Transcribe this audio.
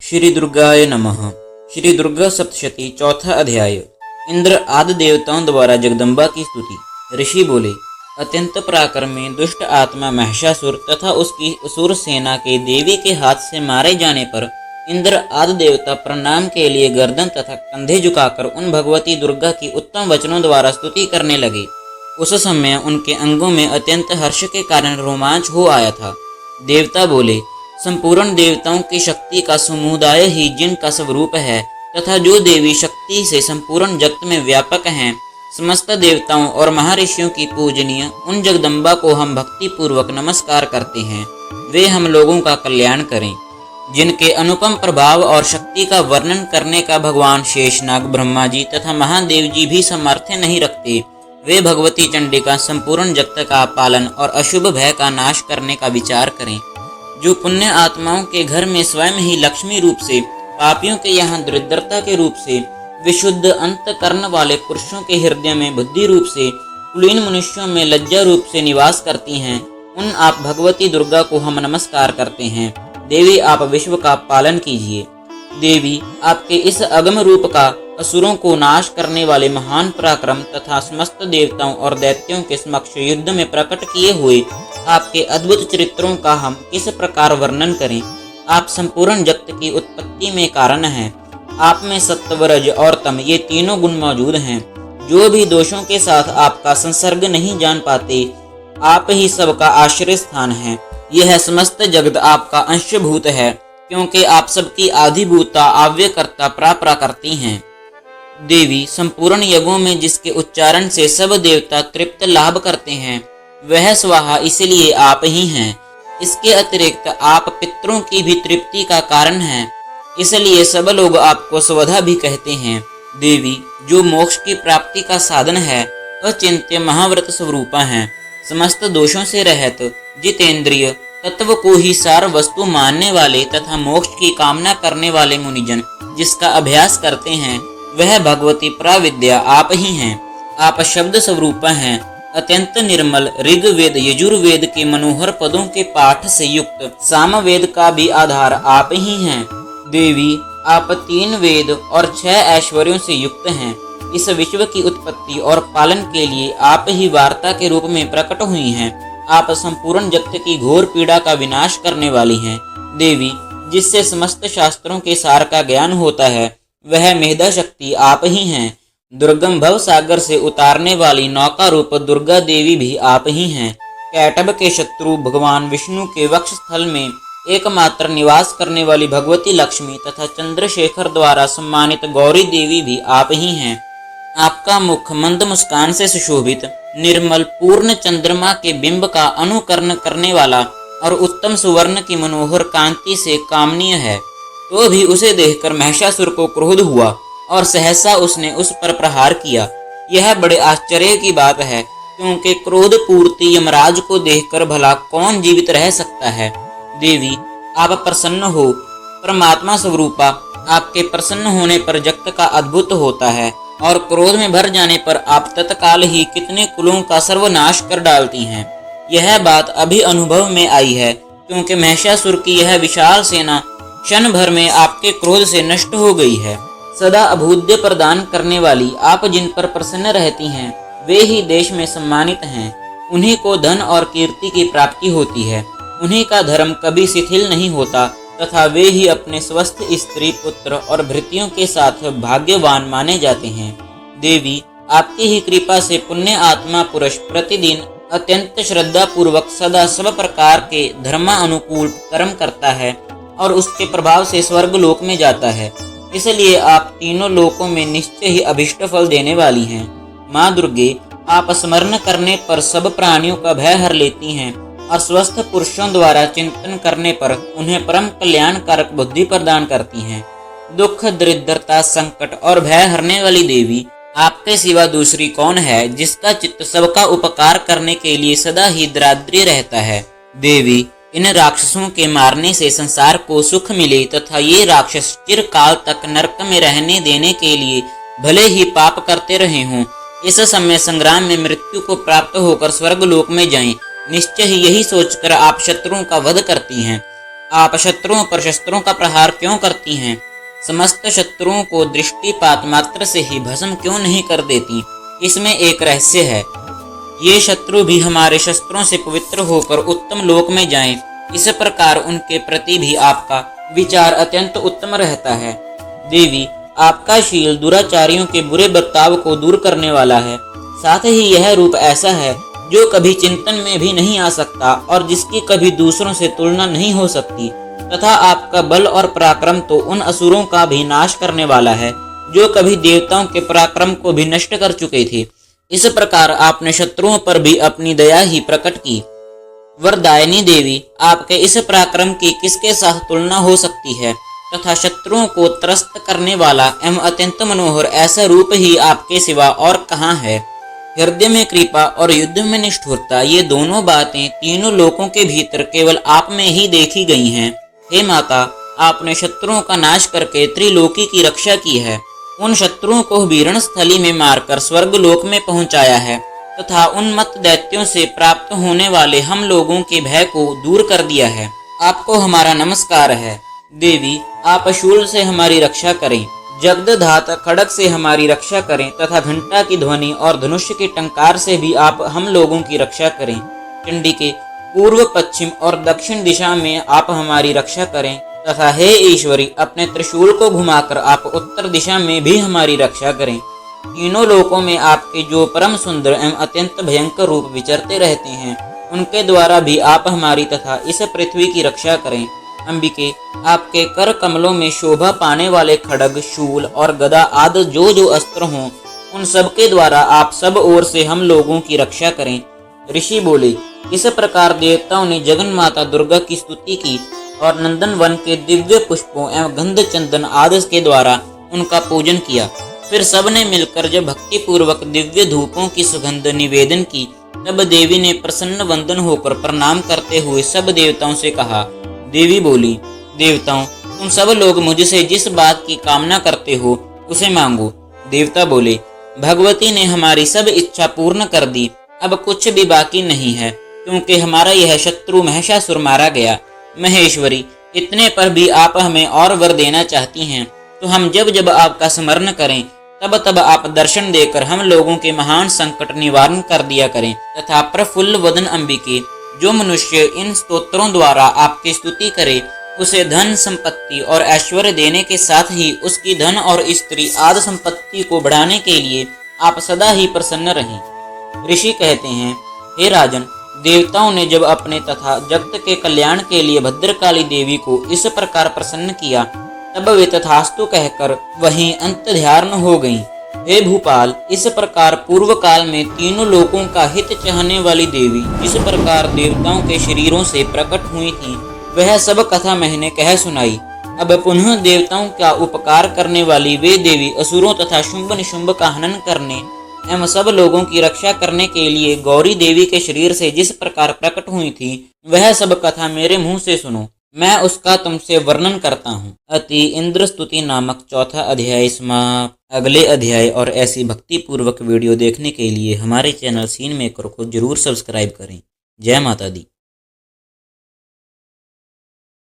श्री दुर्गाय नमः। श्री दुर्गा सप्तशती चौथा अध्याय। इंद्र आदि देवताओं द्वारा जगदम्बा की स्तुति। ऋषि बोले, अत्यंत पराक्रमी दुष्ट आत्मा महिषासुर तथा उसकी असुर सेना के देवी के हाथ से मारे जाने पर इंद्र आदि देवता प्रणाम के लिए गर्दन तथा कंधे झुकाकर उन भगवती दुर्गा की उत्तम वचनों द्वारा स्तुति करने लगे। उस समय उनके अंगों में अत्यंत हर्ष के कारण रोमांच हो आया था। देवता बोले, संपूर्ण देवताओं की शक्ति का समुदाय ही जिनका स्वरूप है तथा जो देवी शक्ति से संपूर्ण जगत में व्यापक हैं, समस्त देवताओं और महर्षियों की पूजनीय उन जगदम्बा को हम भक्ति पूर्वक नमस्कार करते हैं। वे हम लोगों का कल्याण करें। जिनके अनुपम प्रभाव और शक्ति का वर्णन करने का भगवान शेषनाग, ब्रह्मा जी तथा महादेव जी भी सामर्थ्य नहीं रखते, वे भगवती चंडिका संपूर्ण जगत का पालन और अशुभ भय का नाश करने का विचार करें। जो पुण्य आत्माओं के घर में स्वयं ही लक्ष्मी रूप से, पापियों के यहाँ दरिद्रता के रूप से, विशुद्ध अंतकरण वाले पुरुषों के हृदय में बुद्धि रूप से, कुलीन मनुष्यों में लज्जा रूप से निवास करती हैं, उन आप भगवती दुर्गा को हम नमस्कार करते हैं। देवी, आप विश्व का पालन कीजिए। देवी, आपके इस अगम रूप का असुरों को नाश करने वाले महान पराक्रम तथा समस्त देवताओं और दैत्यों के समक्ष युद्ध में प्रकट किए हुए आपके अद्भुत चरित्रों का हम किस प्रकार वर्णन करें। आप संपूर्ण जगत की उत्पत्ति में कारण हैं। आप में सत्व, रज और तम ये तीनों गुण मौजूद हैं। जो भी दोषों के साथ आपका संसर्ग नहीं जान पाते, आप ही सबका आश्रय स्थान है। यह समस्त जगत आपका अंशभूत है, क्योंकि आप सबकी आधिभूता, आव्यकर्ता, प्राप्रा करती हैं। देवी, संपूर्ण यज्ञों में जिसके उच्चारण से सब देवता तृप्त लाभ करते हैं, वह स्वाहा इसलिए आप ही हैं। इसके अतिरिक्त आप पितरों की भी तृप्ति का कारण हैं, इसलिए सब लोग आपको स्वधा भी कहते हैं। देवी, जो मोक्ष की प्राप्ति का साधन है, अचिंत्य महाव्रत स्वरूपा हैं, समस्त दोषों से रहित, जितेंद्रिय, तत्व को ही सार वस्तु मानने वाले तथा मोक्ष की कामना करने वाले मुनिजन जिसका अभ्यास करते हैं, वह भगवती प्राविद्या आप ही हैं। आप शब्द स्वरूपा हैं, अत्यंत निर्मल, ऋग्वेद यजुर्वेद के मनोहर पदों के पाठ से युक्त सामवेद का भी आधार आप ही हैं। देवी, आप 3 वेद और 6 ऐश्वर्यों से युक्त हैं। इस विश्व की उत्पत्ति और पालन के लिए आप ही वार्ता के रूप में प्रकट हुई हैं। आप संपूर्ण जगत की घोर पीड़ा का विनाश करने वाली हैं। देवी, जिससे समस्त शास्त्रों के सार का ज्ञान होता है, वह मेधा शक्ति आप ही हैं। दुर्गम भव सागर से उतारने वाली नौका रूप दुर्गा देवी भी आप ही हैं। कैटभ के शत्रु भगवान विष्णु के वक्ष स्थल में एकमात्र निवास करने वाली भगवती लक्ष्मी तथा चंद्रशेखर द्वारा सम्मानित गौरी देवी भी आप ही हैं। आपका मुख मंद मुस्कान से सुशोभित, निर्मल, पूर्ण चंद्रमा के बिंब का अनुकरण करने वाला और उत्तम सुवर्ण की मनोहर कांति से कामनीय है। तो भी उसे देखकर महिषासुर को क्रोध हुआ और सहसा उसने उस पर प्रहार किया। यह बड़े आश्चर्य की बात है, क्योंकि क्रोध पूर्ति यमराज को देखकर भला कौन जीवित रह सकता है। देवी, आप प्रसन्न हो, परमात्मा स्वरूपा। आपके प्रसन्न होने पर जगत का अद्भुत होता है और क्रोध में भर जाने पर आप तत्काल ही कितने कुलों का सर्वनाश कर डालती हैं। यह बात अभी अनुभव में आई है, क्योंकि महिषासुर की यह विशाल सेना क्षण भर में आपके क्रोध से नष्ट हो गई है। सदा अभूद्य प्रदान करने वाली आप जिन पर प्रसन्न रहती हैं, वे ही देश में सम्मानित हैं। उन्हीं को धन और कीर्ति की प्राप्ति होती है। उन्हीं का धर्म कभी शिथिल नहीं होता तथा वे ही अपने स्वस्थ स्त्री, पुत्र और भृत्यों के साथ भाग्यवान माने जाते हैं। देवी, आपकी ही कृपा से पुण्य आत्मा पुरुष प्रतिदिन अत्यंत श्रद्धा पूर्वक सदा सब प्रकार के धर्मानुकूल कर्म करता है और उसके प्रभाव से स्वर्ग लोक में जाता है। इसलिए आप तीनों लोकों में निश्चय ही अभिष्ट फल देने वाली हैं। माँ दुर्गे, आप स्मरण करने पर सब प्राणियों का भय हर लेती हैं और स्वस्थ पुरुषों द्वारा चिंतन करने पर उन्हें परम कल्याणकारक बुद्धि प्रदान करती हैं। दुख, दरिद्रता, संकट और भय हरने वाली देवी, आपके सिवा दूसरी कौन है जिसका चित्त सबका उपकार करने के लिए सदा ही द्राद्री रहता है। देवी, इन राक्षसों के मारने से संसार को सुख मिले तथा ये राक्षस चिरकाल तक नरक में रहने देने के लिए भले ही पाप करते रहे हों, इस समय संग्राम में मृत्यु को प्राप्त होकर स्वर्ग लोक में जाएं, निश्चय ही यही सोचकर आप शत्रुओं का वध करती हैं। आप शत्रुओं पर शस्त्रों का प्रहार क्यों करती हैं? समस्त शत्रुओं को दृष्टिपात मात्र से ही भस्म क्यों नहीं कर देती? इसमें एक रहस्य है। ये शत्रु भी हमारे शस्त्रों से पवित्र होकर उत्तम लोक में जाएं। इस प्रकार उनके प्रति भी आपका विचार अत्यंत उत्तम रहता है। देवी, आपका शील दुराचारियों के बुरे बर्ताव को दूर करने वाला है। साथ ही यह रूप ऐसा है जो कभी चिंतन में भी नहीं आ सकता और जिसकी कभी दूसरों से तुलना नहीं हो सकती, तथा आपका बल और पराक्रम तो उन असुरों का भी नाश करने वाला है जो कभी देवताओं के पराक्रम को भी नष्ट कर चुके थे। इस प्रकार आपने शत्रुओं पर भी अपनी दया ही प्रकट की। वरदायिनी देवी, आपके इस पराक्रम की किसके साथ तुलना हो सकती है? तथा शत्रुओं को त्रस्त करने वाला एवं अत्यंत मनोहर ऐसा रूप ही आपके सिवा और कहाँ है? हृदय में कृपा और युद्ध में निष्ठुरता, ये दोनों बातें तीनों लोकों के भीतर केवल आप में ही देखी गई हैं। हे माता, आपने शत्रुओं का नाश करके त्रिलोकी की रक्षा की है। उन शत्रुओं को भी रणस्थली में मारकर स्वर्ग लोक में पहुंचाया है तथा उन्मत्त दैत्यों से प्राप्त होने वाले हम लोगों के भय को दूर कर दिया है। आपको हमारा नमस्कार है। देवी, आप शूल से हमारी रक्षा करें, जगदधात खड़ग से हमारी रक्षा करें तथा घंटा की ध्वनि और धनुष के टंकार से भी आप हम लोगों की रक्षा करें। चंडी के पूर्व, पश्चिम और दक्षिण दिशा में आप हमारी रक्षा करें तथा हे ईश्वरी, अपने त्रिशूल को घुमाकर आप उत्तर दिशा में भी हमारी रक्षा करें। तीनों लोकों में आपके जो परम सुंदर एवं अत्यंत भयंकर रूप विचरते रहते हैं, उनके द्वारा भी आप हमारी तथा इस पृथ्वी की रक्षा करें। अंबिके, आपके कर कमलों में शोभा पाने वाले खड्ग, शूल और गदा आदि जो अस्त्र हों, उन सब के द्वारा आप सब ओर से हम लोगों की रक्षा करें। ऋषि बोले, इस प्रकार देवताओं ने जगन माता दुर्गा की स्तुति की और नंदन वन के दिव्य पुष्पों एवं गंध चंदन आदि के द्वारा उनका पूजन किया। फिर सब ने मिलकर जब भक्ति पूर्वक दिव्य धूपों की सुगंध निवेदन की, तब देवी ने प्रसन्न वंदन होकर प्रणाम करते हुए सब देवताओं से कहा। देवी बोली, देवताओं, तुम सब लोग मुझसे जिस बात की कामना करते हो उसे मांगो। देवता बोले, भगवती ने हमारी सब इच्छा पूर्ण कर दी, अब कुछ भी बाकी नहीं है, क्योंकि हमारा यह शत्रु महिषासुर मारा गया। महेश्वरी, इतने पर भी आप हमें और वर देना चाहती हैं, तो हम जब जब आपका स्मरण करें तब तब आप दर्शन देकर हम लोगों के महान संकट निवारण कर दिया करें। तथा प्रफुल्ल वदन अंबिके, जो मनुष्य इन स्तोत्रों द्वारा आपकी स्तुति करे, उसे धन संपत्ति और ऐश्वर्य देने के साथ ही उसकी धन और स्त्री आदि संपत्ति को बढ़ाने के लिए आप सदा ही प्रसन्न रहें। ऋषि कहते हैं, हे राजन, देवताओं ने जब अपने तथा जगत के कल्याण के लिए भद्रकाली देवी को इस प्रकार प्रसन्न किया, तब वे तथास्तु कहकर वहीं अंत ध्यान हो गईं। हे भूपाल, इस प्रकार पूर्व काल में तीनों लोकों का हित चाहने वाली देवी जिस प्रकार देवताओं के शरीरों से प्रकट हुई थी, वह सब कथा मैंने कह सुनाई। अब पुनः देवताओं का उपकार करने वाली वे देवी असुरों तथा शुंभ निशुंभ का हनन करने एवं सब लोगों की रक्षा करने के लिए गौरी देवी के शरीर से जिस प्रकार प्रकट हुई थी, वह सब कथा मेरे मुंह से सुनो, मैं उसका तुमसे वर्णन करता हूँ। अति इंद्र स्तुति नामक चौथा अध्याय समाप्त। अगले अध्याय और ऐसी भक्ति पूर्वक वीडियो देखने के लिए हमारे चैनल सीन मेकर को जरूर सब्सक्राइब करें। जय माता दी।